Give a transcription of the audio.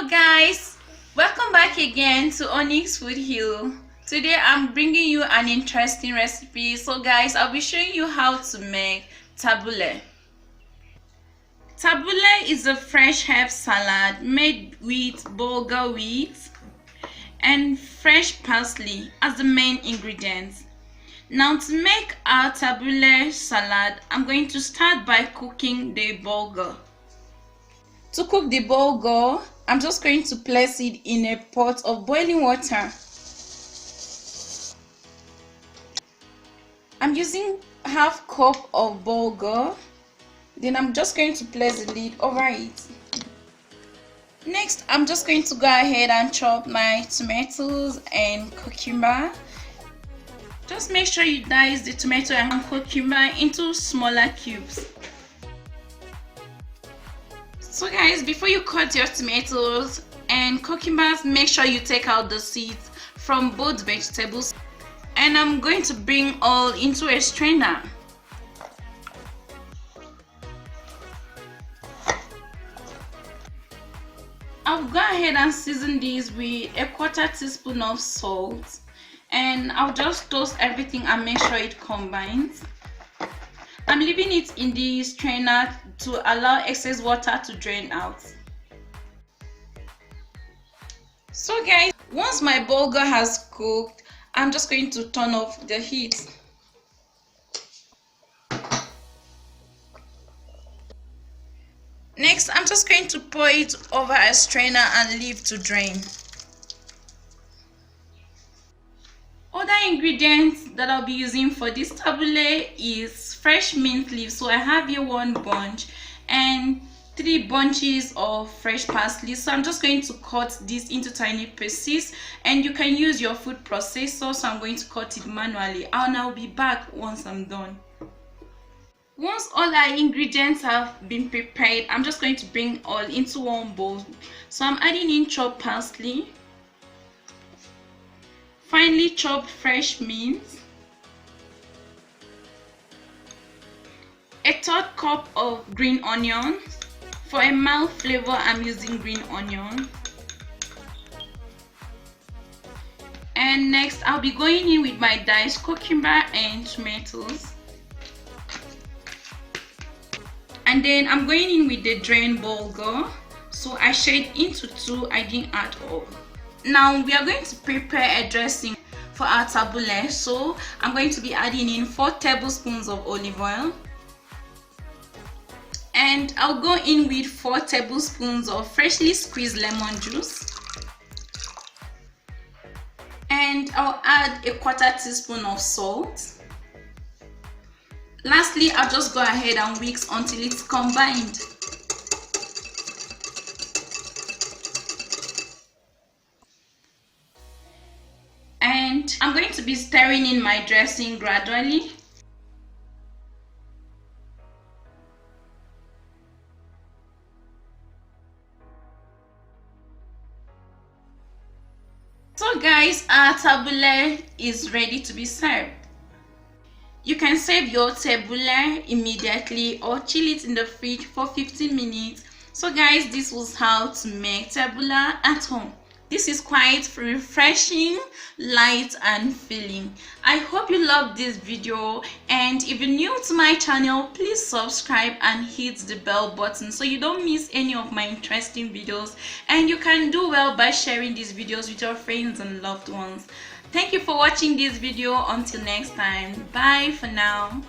Hello guys, welcome back again to Onyx Food Hill. Today I'm bringing you an interesting recipe. So guys, I'll be showing you how to make tabouleh. Tabouleh is a fresh herb salad made with bulgur wheat and fresh parsley as the main ingredients. Now to make our tabouleh salad, I'm going to start by cooking the bulgur. To cook the bulgur, I'm just going to place it in a pot of boiling water. I'm using half cup of bulgur. Then I'm just going to place the lid over it. Next, I'm just going to go ahead and chop my tomatoes and cucumber. Just make sure you dice the tomato and cucumber into smaller cubes. So guys, before you cut your tomatoes and cucumbers, make sure you take out the seeds from both vegetables. And I'm going to bring all into a strainer. I'll go ahead and season this with a quarter teaspoon of salt. And I'll just toast everything and make sure it combines. I'm leaving it in the strainer to allow excess water to drain out. So guys, once my bulgur has cooked, I'm just going to turn off the heat. Next, I'm just going to pour it over a strainer and leave to drain. Other ingredients that I'll be using for this tabouleh is fresh mint leaves. So I have here 1 bunch and 3 bunches of fresh parsley. So I'm just going to cut this into tiny pieces, and you can use your food processor. So I'm going to cut it manually, and I'll be back once I'm done. Once all our ingredients have been prepared, I'm just going to bring all into one bowl. So I'm adding in chopped parsley, finely chopped fresh mint, a 1/3 cup of green onion. For a mild flavor, I'm using green onion. And next, I'll be going in with my diced cucumber and tomatoes. And then I'm going in with the drained bulgur. So I shared into 2, I didn't add all. Now we are going to prepare a dressing for our tabouleh. So I'm going to be adding in 4 tablespoons of olive oil. And I'll go in with 4 tablespoons of freshly squeezed lemon juice. And I'll add a 1/4 teaspoon of salt. Lastly, I'll just go ahead and whisk until it's combined. And I'm going to be stirring in my dressing gradually. So guys, our tabouleh is ready to be served. You can serve your tabouleh immediately or chill it in the fridge for 15 minutes. So guys, this was how to make tabouleh at home. This is quite refreshing, light and filling. I hope you loved this video, and if you're new to my channel, please subscribe and hit the bell button so you don't miss any of my interesting videos. And you can do well by sharing these videos with your friends and loved ones. Thank you for watching this video. Until next time, bye for now.